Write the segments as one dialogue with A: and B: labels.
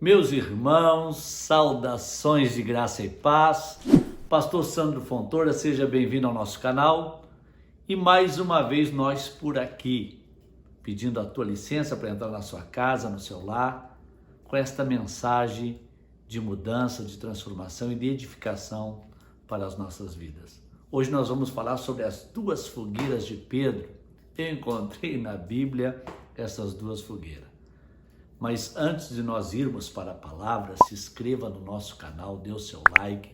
A: Meus irmãos, saudações de graça e paz. Pastor Sandro Fontoura, seja bem-vindo ao nosso canal. E mais uma vez nós por aqui, pedindo a tua licença para entrar na sua casa, no seu lar, com esta mensagem de mudança, de transformação e de edificação para as nossas vidas. Hoje nós vamos falar sobre as duas fogueiras de Pedro. Eu encontrei na Bíblia essas duas fogueiras. Mas antes de nós irmos para a palavra, se inscreva no nosso canal, dê o seu like,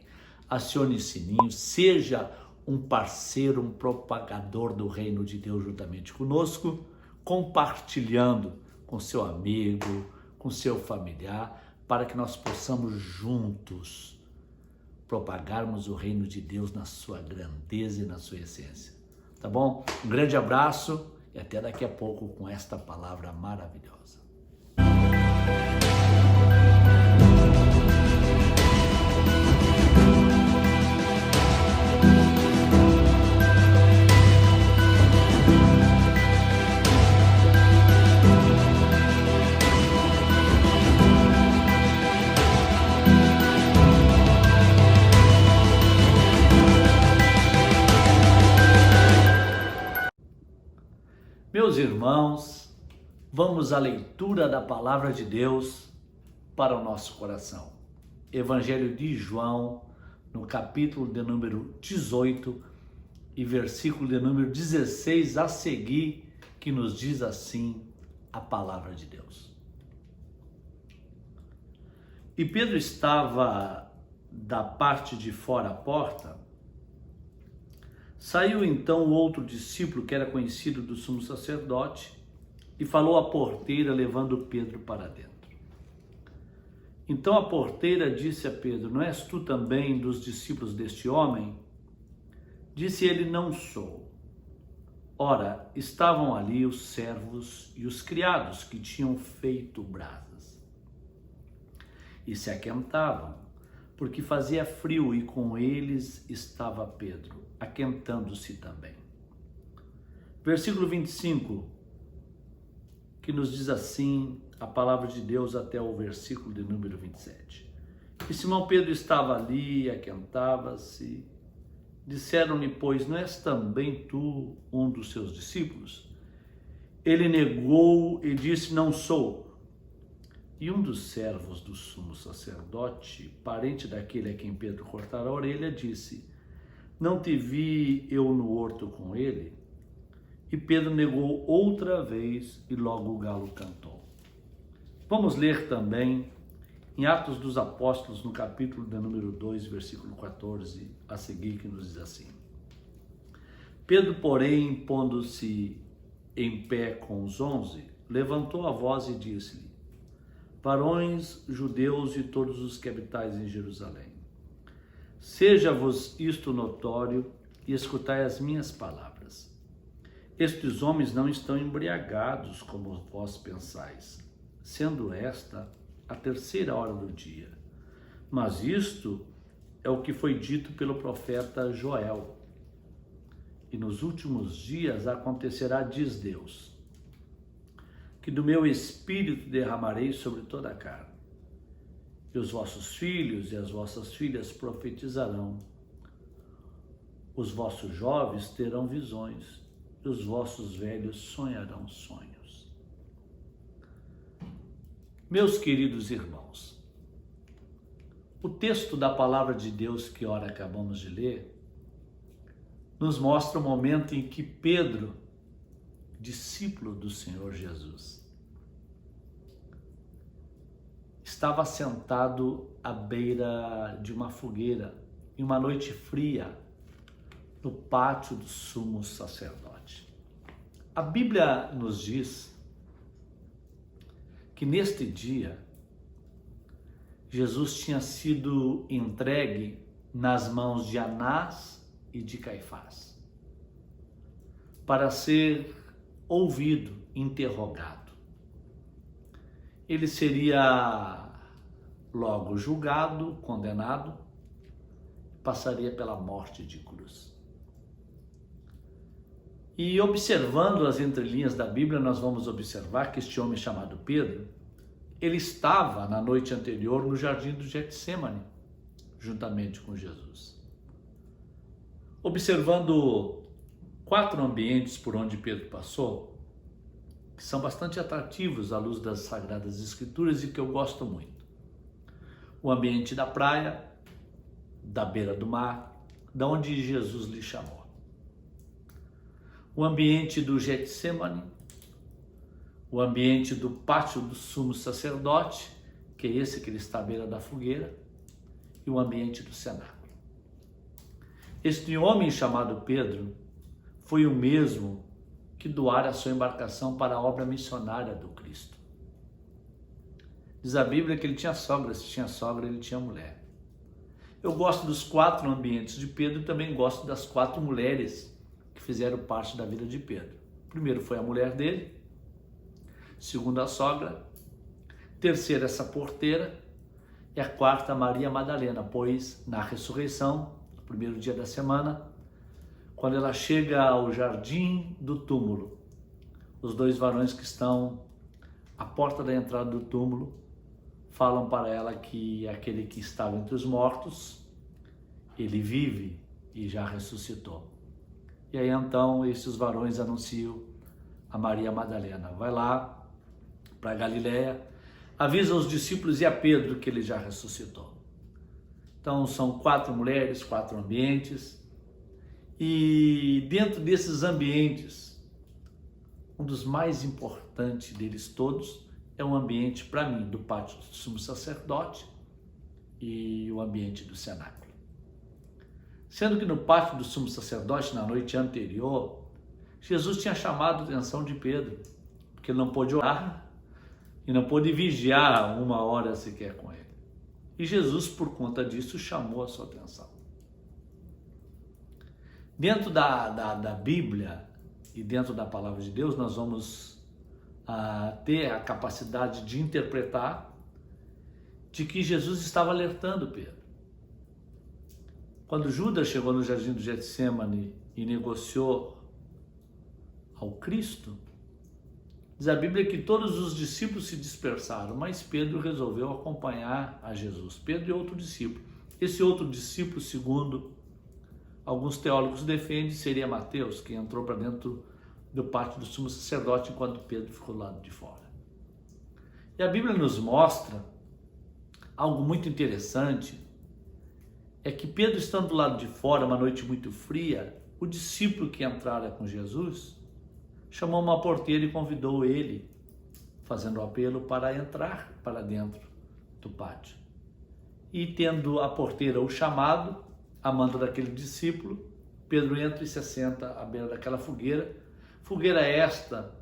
A: acione o sininho, seja um parceiro, um propagador do reino de Deus juntamente conosco, compartilhando com seu amigo, com seu familiar, para que nós possamos juntos propagarmos o reino de Deus na sua grandeza e na sua essência. Tá bom? Um grande abraço e até daqui a pouco com esta palavra maravilhosa. Meus irmãos, vamos à leitura da palavra de Deus para o nosso coração. Evangelho de João, no capítulo de número 18 e versículo de número 16 a seguir, que nos diz assim a palavra de Deus. E Pedro estava da parte de fora à porta. Saiu então o outro discípulo, que era conhecido do sumo sacerdote, e falou à porteira, levando Pedro para dentro. Então a porteira disse a Pedro: não és tu também dos discípulos deste homem? Disse ele: não sou. Ora, estavam ali os servos e os criados que tinham feito brasas. E se aquentavam, porque fazia frio, e com eles estava Pedro, aquentando-se também. Versículo 25, que nos diz assim a palavra de Deus até o versículo de número 27. E Simão Pedro estava ali, aquentava-se. Disseram-lhe, pois, não és também tu um dos seus discípulos? Ele negou e disse, não sou. E um dos servos do sumo sacerdote, parente daquele a quem Pedro cortara a orelha, disse, não te vi eu no horto com ele? E Pedro negou outra vez e logo o galo cantou. Vamos ler também em Atos dos Apóstolos, no capítulo de número 2, versículo 14, a seguir, que nos diz assim. Pedro, porém, pondo-se em pé com os 11, levantou a voz e disse-lhe, varões judeus e todos os que habitais em Jerusalém, seja-vos isto notório e escutai as minhas palavras. Estes homens não estão embriagados como vós pensais, sendo esta a terceira hora do dia. Mas isto é o que foi dito pelo profeta Joel. E nos últimos dias acontecerá, diz Deus, que do meu espírito derramarei sobre toda a carne. E os vossos filhos e as vossas filhas profetizarão. Os vossos jovens terão visões, e os vossos velhos sonharão sonhos. Meus queridos irmãos, o texto da palavra de Deus que ora acabamos de ler, nos mostra o momento em que Pedro, discípulo do Senhor Jesus, estava sentado à beira de uma fogueira, em uma noite fria, no pátio do sumo sacerdote. A Bíblia nos diz que neste dia, Jesus tinha sido entregue nas mãos de Anás e de Caifás, para ser ouvido, interrogado. Ele seria logo julgado, condenado, passaria pela morte de cruz. E observando as entrelinhas da Bíblia, nós vamos observar que este homem chamado Pedro, ele estava na noite anterior no jardim do Getsêmani, juntamente com Jesus. Observando 4 ambientes por onde Pedro passou, que são bastante atrativos à luz das Sagradas Escrituras e que eu gosto muito. O ambiente da praia, da beira do mar, da onde Jesus lhe chamou. O ambiente do Getsêmani, o ambiente do pátio do sumo sacerdote, que é esse que ele está à beira da fogueira, e o ambiente do cenáculo. Este homem chamado Pedro foi o mesmo que doara a sua embarcação para a obra missionária do Cristo. Diz a Bíblia que ele tinha sogra, se tinha sogra ele tinha mulher. Eu gosto dos 4 ambientes de Pedro e também gosto das 4 mulheres que fizeram parte da vida de Pedro. Primeiro foi a mulher dele, segundo a sogra, terceira essa porteira e a quarta Maria Madalena, pois na ressurreição, no primeiro dia da semana, quando ela chega ao jardim do túmulo, os 2 varões que estão à porta da entrada do túmulo falam para ela que aquele que estava entre os mortos, ele vive e já ressuscitou. E aí então esses varões anunciam a Maria Madalena: vai lá para Galileia, avisa os discípulos e a Pedro que ele já ressuscitou. Então são 4 mulheres, 4 ambientes, e dentro desses ambientes, um dos mais importantes deles todos é o ambiente, para mim, do pátio do sumo sacerdote e o ambiente do cenáculo. Sendo que no pátio do sumo sacerdote, na noite anterior, Jesus tinha chamado a atenção de Pedro, porque ele não pôde orar e não pôde vigiar 1 hora sequer com ele. E Jesus, por conta disso, chamou a sua atenção. Dentro da Bíblia e dentro da palavra de Deus, nós vamos ter a capacidade de interpretar de que Jesus estava alertando Pedro. Quando Judas chegou no jardim do Getsêmani e negociou ao Cristo, diz a Bíblia que todos os discípulos se dispersaram, mas Pedro resolveu acompanhar a Jesus. Pedro e outro discípulo. Esse outro discípulo, segundo alguns teólogos defendem, seria Mateus, que entrou para dentro do pátio do sumo sacerdote enquanto Pedro ficou do lado de fora. E a Bíblia nos mostra algo muito interessante, é que Pedro, estando do lado de fora, uma noite muito fria, o discípulo que entrara com Jesus chamou uma porteira e convidou ele, fazendo o apelo para entrar para dentro do pátio. E tendo a porteira o chamado, a mando daquele discípulo, Pedro entra e se assenta à beira daquela fogueira. Fogueira esta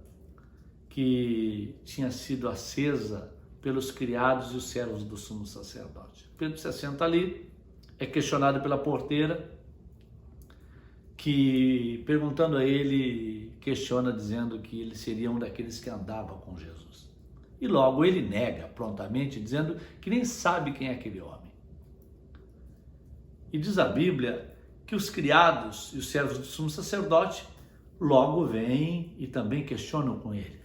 A: que tinha sido acesa pelos criados e os servos do sumo sacerdote. Pedro se assenta ali, é questionado pela porteira, que, perguntando a ele, questiona dizendo que ele seria um daqueles que andava com Jesus. E logo ele nega prontamente, dizendo que nem sabe quem é aquele homem. E diz a Bíblia que os criados e os servos do sumo sacerdote logo vêm e também questionam com ele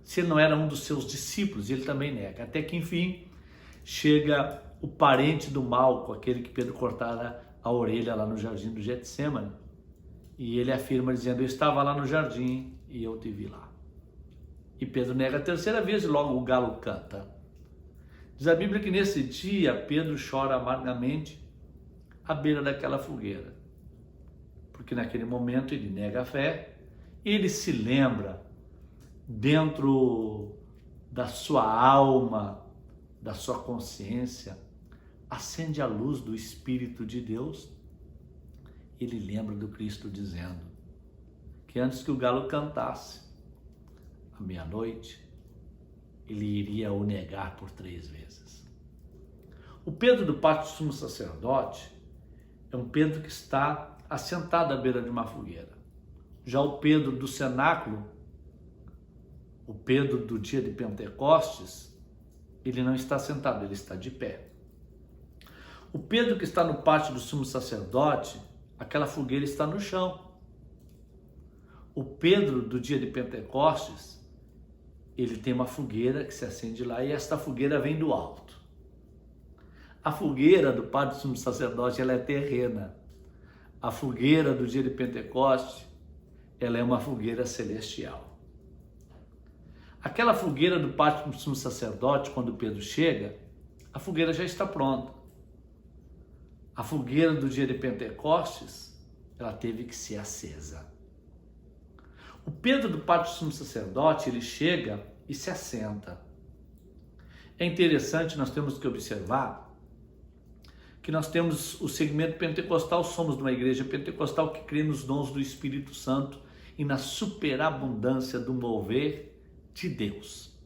A: se ele não era um dos seus discípulos, e ele também nega. Até que, enfim, chega o parente do Malco, aquele que Pedro cortara a orelha lá no jardim do Getsêmani, e ele afirma dizendo: eu estava lá no jardim e eu te vi lá. E Pedro nega a terceira vez e logo o galo canta. Diz a Bíblia que nesse dia Pedro chora amargamente à beira daquela fogueira, porque naquele momento ele nega a fé, ele se lembra dentro da sua alma, da sua consciência, acende a luz do Espírito de Deus. Ele lembra do Cristo dizendo que antes que o galo cantasse, à meia-noite, ele iria o negar por 3 vezes. O Pedro do pátio do sumo sacerdote é um Pedro que está assentado à beira de uma fogueira. Já o Pedro do cenáculo, o Pedro do dia de Pentecostes, ele não está sentado, ele está de pé. O Pedro que está no pátio do sumo sacerdote, aquela fogueira está no chão. O Pedro do dia de Pentecostes, ele tem uma fogueira que se acende lá e esta fogueira vem do alto. A fogueira do Padre Sumo Sacerdote, ela é terrena. A fogueira do dia de Pentecoste, ela é uma fogueira celestial. Aquela fogueira do Padre Sumo Sacerdote, quando Pedro chega, a fogueira já está pronta. A fogueira do dia de Pentecostes, ela teve que ser acesa. O Pedro do Padre Sumo Sacerdote, ele chega e se assenta. É interessante, nós temos que observar que nós temos o segmento pentecostal, somos de uma igreja pentecostal que crê nos dons do Espírito Santo e na superabundância do mover de Deus.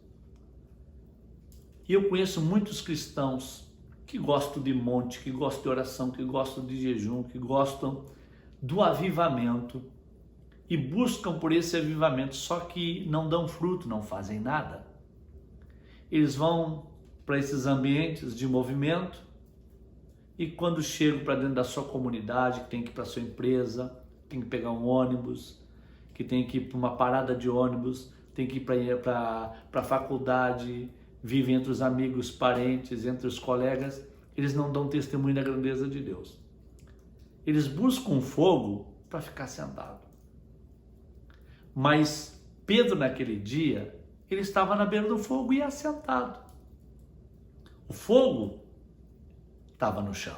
A: E eu conheço muitos cristãos que gostam de monte, que gostam de oração, que gostam de jejum, que gostam do avivamento e buscam por esse avivamento, só que não dão fruto, não fazem nada. Eles vão para esses ambientes de movimento e quando chegam para dentro da sua comunidade, que tem que ir para a sua empresa, tem que pegar um ônibus, que tem que ir para uma parada de ônibus, tem que ir para a faculdade, vive entre os amigos, parentes, entre os colegas, eles não dão testemunho da grandeza de Deus. Eles buscam fogo para ficar sentado. Mas Pedro, naquele dia, ele estava na beira do fogo e assentado. O fogo estava no chão.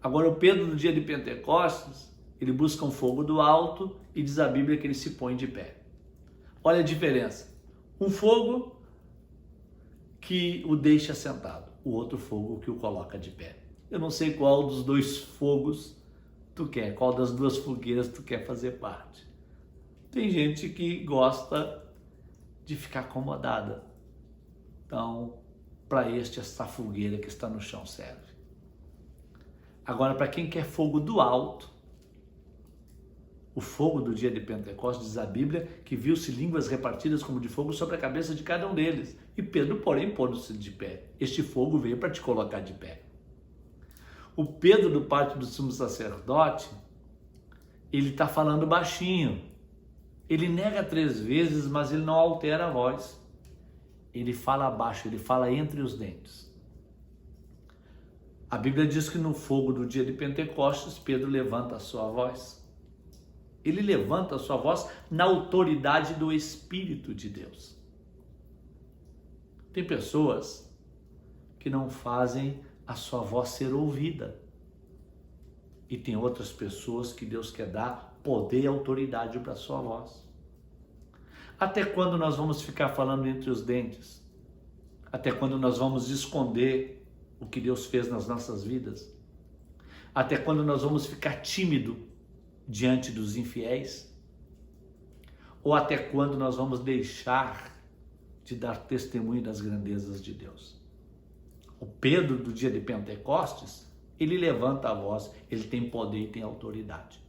A: Agora o Pedro, no dia de Pentecostes, ele busca um fogo do alto e diz a Bíblia que ele se põe de pé. Olha a diferença. Um fogo que o deixa sentado, o outro fogo que o coloca de pé. Eu não sei qual dos dois fogos tu quer, qual das duas fogueiras tu quer fazer parte. Tem gente que gosta de ficar acomodada. Então, para esta fogueira que está no chão serve. Agora, para quem quer fogo do alto, o fogo do dia de Pentecostes, diz a Bíblia, que viu-se línguas repartidas como de fogo sobre a cabeça de cada um deles. E Pedro, porém, pôs-se de pé. Este fogo veio para te colocar de pé. O Pedro, do pátio do sumo sacerdote, ele está falando baixinho. Ele nega 3 vezes, mas ele não altera a voz. Ele fala baixo, ele fala entre os dentes. A Bíblia diz que no fogo do dia de Pentecostes, Pedro levanta a sua voz. Ele levanta a sua voz na autoridade do Espírito de Deus. Tem pessoas que não fazem a sua voz ser ouvida. E tem outras pessoas que Deus quer dar poder e autoridade para a sua voz. Até quando nós vamos ficar falando entre os dentes? Até quando nós vamos esconder o que Deus fez nas nossas vidas? Até quando nós vamos ficar tímido diante dos infiéis? Ou até quando nós vamos deixar de dar testemunho das grandezas de Deus? O Pedro do dia de Pentecostes, ele levanta a voz, ele tem poder e tem autoridade.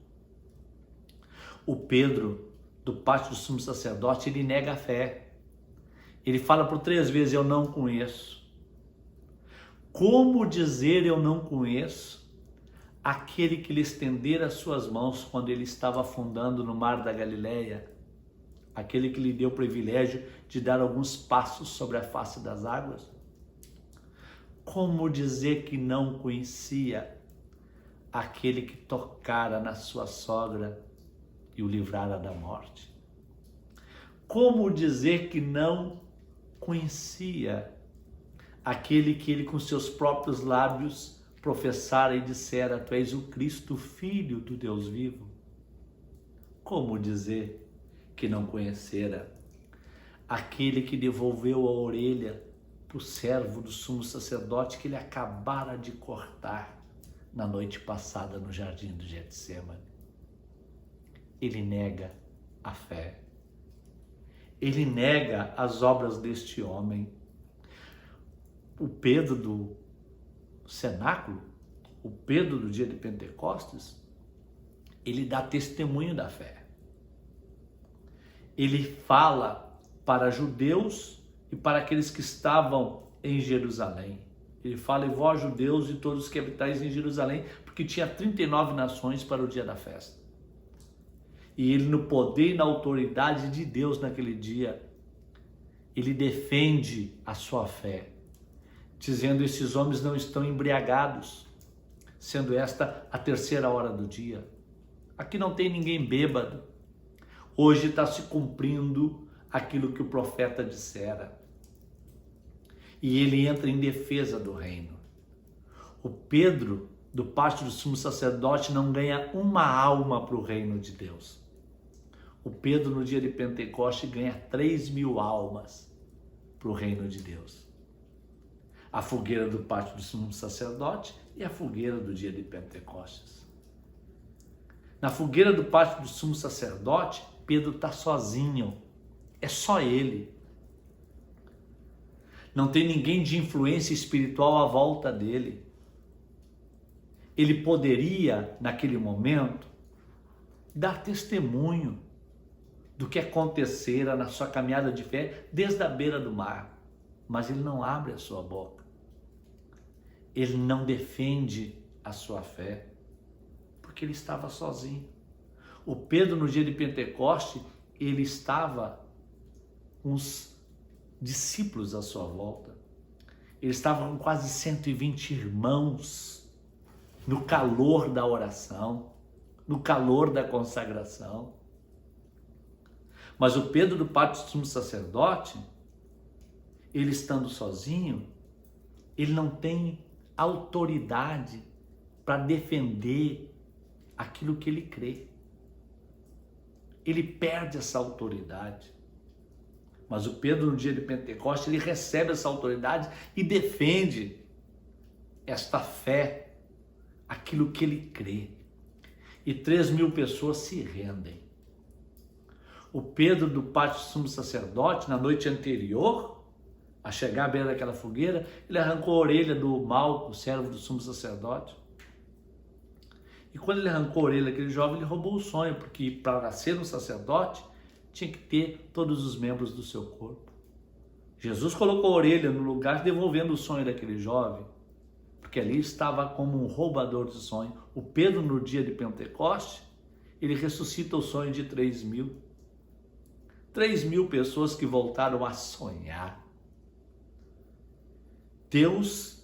A: O Pedro do pátio do sumo sacerdote, ele nega a fé. Ele fala por 3 vezes, eu não conheço. Como dizer eu não conheço aquele que lhe estendera as suas mãos quando ele estava afundando no mar da Galileia? Aquele que lhe deu o privilégio de dar alguns passos sobre a face das águas? Como dizer que não conhecia aquele que tocara na sua sogra e o livrara da morte? Como dizer que não conhecia aquele que ele com seus próprios lábios professara e dissera, tu és o Cristo, Filho do Deus vivo? Como dizer que não conhecera aquele que devolveu a orelha para o servo do sumo sacerdote que ele acabara de cortar na noite passada no jardim do Getsemane? Ele nega a fé. Ele nega as obras deste homem. O Pedro do cenáculo, o Pedro do dia de Pentecostes, ele dá testemunho da fé. Ele fala para judeus e para aqueles que estavam em Jerusalém. Ele fala, e vós judeus e todos que habitais em Jerusalém, porque tinha 39 nações para o dia da festa. E ele, no poder e na autoridade de Deus naquele dia, ele defende a sua fé, dizendo: esses homens não estão embriagados, sendo esta a 3ª hora do dia. Aqui não tem ninguém bêbado. Hoje está se cumprindo aquilo que o profeta dissera. E ele entra em defesa do reino. O Pedro, do parte do sumo sacerdote, não ganha uma alma para o reino de Deus. O Pedro, no dia de Pentecoste, ganha 3.000 almas para o reino de Deus. A fogueira do pátio do sumo sacerdote e a fogueira do dia de Pentecostes. Na fogueira do pátio do sumo sacerdote, Pedro está sozinho. É só ele. Não tem ninguém de influência espiritual à volta dele. Ele poderia, naquele momento, dar testemunho do que acontecera na sua caminhada de fé desde a beira do mar. Mas ele não abre a sua boca. Ele não defende a sua fé, porque ele estava sozinho. O Pedro, no dia de Pentecoste, ele estava com os discípulos à sua volta. Ele estava com quase 120 irmãos no calor da oração, no calor da consagração. Mas o Pedro do pátio do sumo sacerdote, ele estando sozinho, ele não tem autoridade para defender aquilo que ele crê. Ele perde essa autoridade. Mas o Pedro, no dia de Pentecostes, ele recebe essa autoridade e defende esta fé, aquilo que ele crê. E 3.000 pessoas se rendem. O Pedro do pátio do sumo sacerdote, na noite anterior a chegar à beira daquela fogueira, ele arrancou a orelha do Malco, servo do sumo sacerdote. E quando ele arrancou a orelha daquele jovem, ele roubou o sonho, porque para ser um sacerdote, tinha que ter todos os membros do seu corpo. Jesus colocou a orelha no lugar, devolvendo o sonho daquele jovem, porque ali estava como um roubador de sonho. O Pedro, no dia de Pentecoste, ele ressuscita o sonho de 3.000. 3.000 pessoas que voltaram a sonhar. Deus,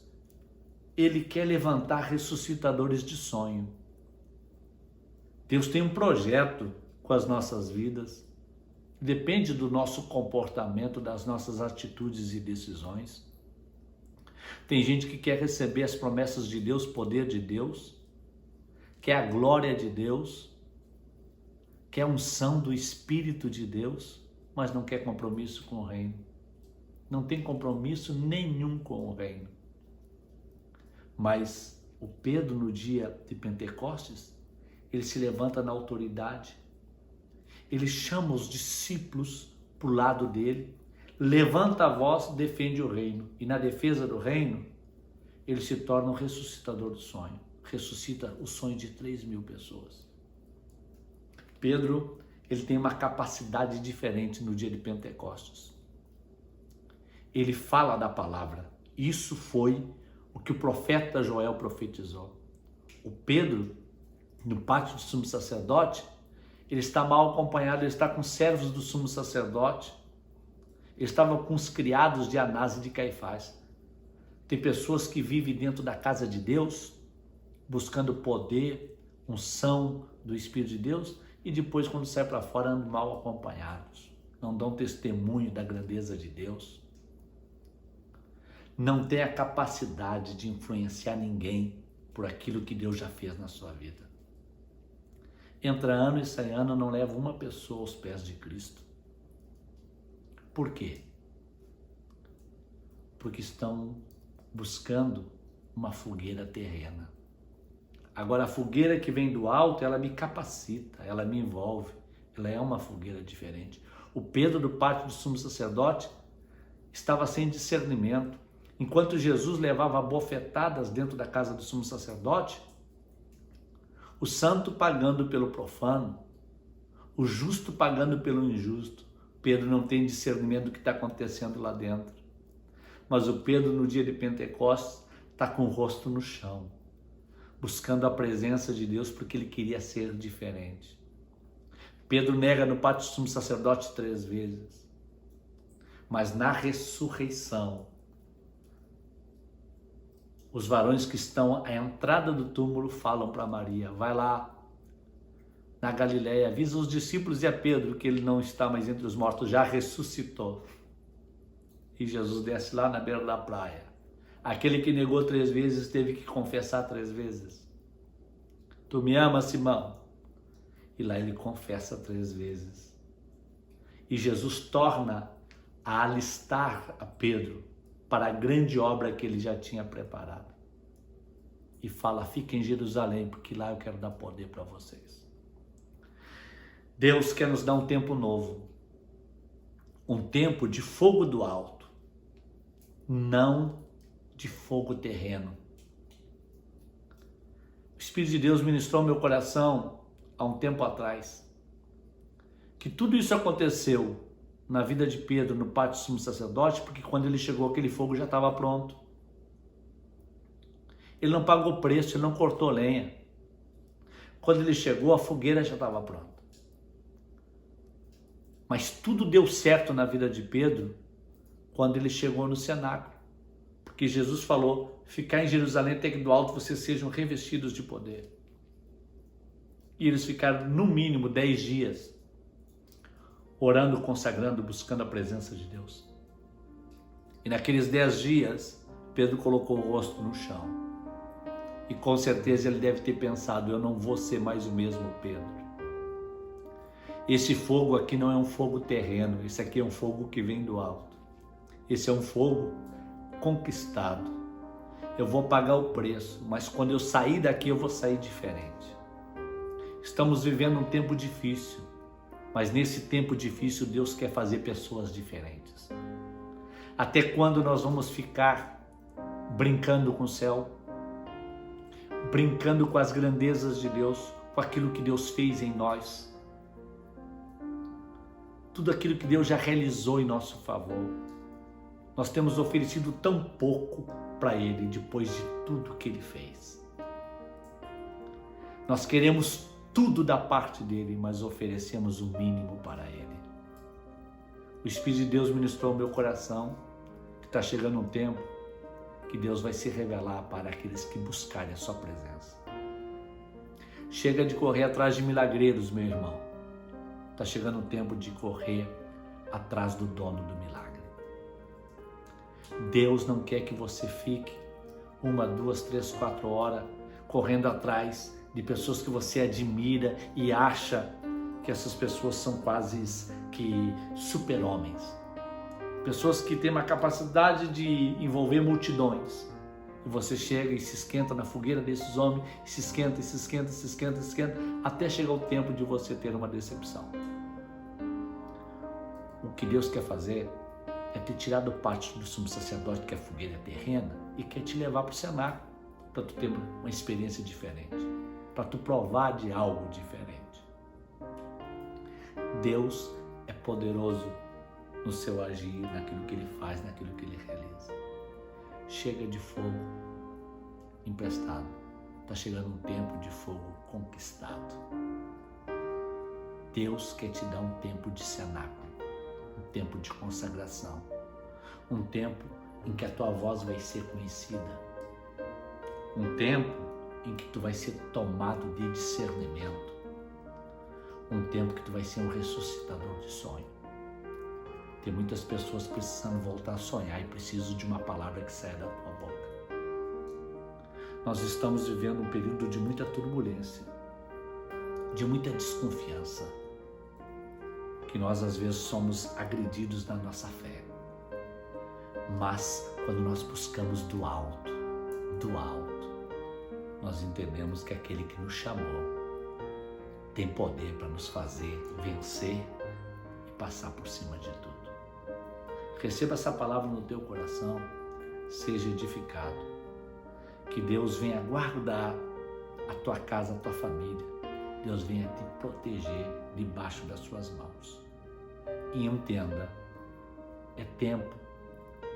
A: ele quer levantar ressuscitadores de sonho. Deus tem um projeto com as nossas vidas. Depende do nosso comportamento, das nossas atitudes e decisões. Tem gente que quer receber as promessas de Deus, poder de Deus, quer a glória de Deus, quer a unção do Espírito de Deus, mas não quer compromisso com o reino. Não tem compromisso nenhum com o reino. Mas o Pedro, no dia de Pentecostes, ele se levanta na autoridade. Ele chama os discípulos para o lado dele, levanta a voz, defende o reino. E na defesa do reino, ele se torna um ressuscitador do sonho. Ressuscita o sonho de 3.000 pessoas. Pedro, ele tem uma capacidade diferente no dia de Pentecostes. Ele fala da palavra. Isso foi o que o profeta Joel profetizou. O Pedro, no pátio do sumo sacerdote, ele está mal acompanhado, ele está com servos do sumo sacerdote, ele estava com os criados de Anás e de Caifás. Tem pessoas que vivem dentro da casa de Deus, buscando poder, unção do Espírito de Deus, e depois, quando sai para fora, andam mal acompanhados, não dão testemunho da grandeza de Deus, não tem a capacidade de influenciar ninguém por aquilo que Deus já fez na sua vida. Entra ano e sai ano, não leva uma pessoa aos pés de Cristo. Por quê? Porque estão buscando uma fogueira terrena. Agora, a fogueira que vem do alto, ela me capacita, ela me envolve, ela é uma fogueira diferente. O Pedro, do pátio do sumo sacerdote, estava sem discernimento. Enquanto Jesus levava bofetadas dentro da casa do sumo sacerdote, o santo pagando pelo profano, o justo pagando pelo injusto. Pedro não tem discernimento do que está acontecendo lá dentro. Mas o Pedro, no dia de Pentecostes, está com o rosto no chão, buscando a presença de Deus, porque ele queria ser diferente. Pedro nega no pátio do sumo sacerdote 3 vezes. Mas na ressurreição, os varões que estão à entrada do túmulo falam para Maria: vai lá na Galileia, avisa os discípulos e a Pedro que ele não está mais entre os mortos, já ressuscitou. E Jesus desce lá na beira da praia. Aquele que negou 3 vezes teve que confessar 3 vezes. Tu me amas, Simão? E lá ele confessa 3 vezes. E Jesus torna a alistar a Pedro para a grande obra que ele já tinha preparado. E fala: fica em Jerusalém, porque lá eu quero dar poder para vocês. Deus quer nos dar um tempo novo. Um tempo de fogo do alto. Não de fogo terreno. O Espírito de Deus ministrou ao meu coração há um tempo atrás que tudo isso aconteceu na vida de Pedro no pátio do sumo sacerdote, porque quando ele chegou aquele fogo já estava pronto. Ele não pagou preço, ele não cortou lenha. Quando ele chegou, a fogueira já estava pronta. Mas tudo deu certo na vida de Pedro quando ele chegou no cenáculo. Porque Jesus falou: ficar em Jerusalém até que do alto vocês sejam revestidos de poder. E eles ficaram no mínimo 10 dias orando, consagrando, buscando a presença de Deus. E naqueles 10 dias, Pedro colocou o rosto no chão. E com certeza ele deve ter pensado: eu não vou ser mais o mesmo Pedro. Esse fogo aqui não é um fogo terreno, esse aqui é um fogo que vem do alto. Esse é um fogo conquistado. Eu vou pagar o preço, mas quando eu sair daqui eu vou sair diferente. Estamos vivendo um tempo difícil, mas nesse tempo difícil Deus quer fazer pessoas diferentes. Até quando nós vamos ficar brincando com o céu? Brincando com as grandezas de Deus, com aquilo que Deus fez em nós? Tudo aquilo que Deus já realizou em nosso favor. Nós temos oferecido tão pouco para Ele depois de tudo que Ele fez. Nós queremos tudo da parte dEle, mas oferecemos o mínimo para Ele. O Espírito de Deus ministrou ao meu coração que está chegando um tempo que Deus vai se revelar para aqueles que buscarem a sua presença. Chega de correr atrás de milagreiros, meu irmão. Está chegando o tempo de correr atrás do dono do milagre. Deus não quer que você fique 1, 2, 3, 4 horas correndo atrás de pessoas que você admira e acha que essas pessoas são quase que super-homens. Pessoas que têm uma capacidade de envolver multidões. E você chega e se esquenta na fogueira desses homens, se esquenta, se esquenta, se esquenta, se esquenta, até chegar o tempo de você ter uma decepção. O que Deus quer fazer é te tirar do pátio do sumo sacerdote, que é a fogueira terrena, e quer te levar para o cenáculo, para tu ter uma experiência diferente, para tu provar de algo diferente. Deus é poderoso no seu agir, naquilo que Ele faz, naquilo que Ele realiza. Chega de fogo emprestado. Está chegando um tempo de fogo conquistado. Deus quer te dar um tempo de cenáculo, um tempo de consagração, um tempo em que a tua voz vai ser conhecida, um tempo em que tu vai ser tomado de discernimento, um tempo que tu vai ser um ressuscitador de sonho. Tem muitas pessoas precisando voltar a sonhar e precisam de uma palavra que saia da tua boca. Nós estamos vivendo um período de muita turbulência, de muita desconfiança, que nós às vezes somos agredidos na nossa fé. Mas quando nós buscamos do alto, nós entendemos que aquele que nos chamou tem poder para nos fazer vencer e passar por cima de tudo. Receba essa palavra no teu coração, seja edificado. Que Deus venha guardar a tua casa, a tua família. Deus venha te proteger debaixo das suas mãos. E entenda, é tempo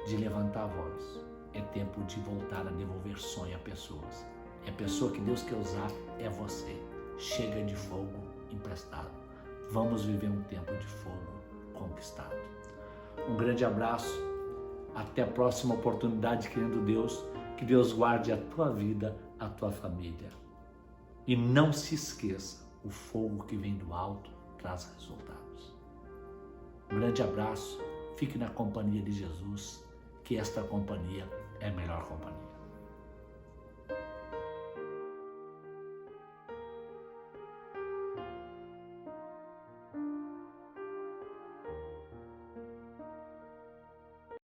A: de levantar a voz. É tempo de voltar a devolver sonho a pessoas. E a pessoa que Deus quer usar é você. Chega de fogo emprestado. Vamos viver um tempo de fogo conquistado. Um grande abraço. Até a próxima oportunidade, querendo Deus. Que Deus guarde a tua vida, a tua família. E não se esqueça, o fogo que vem do alto traz resultados. Um grande abraço. Fique na companhia de Jesus, que esta companhia é a melhor companhia.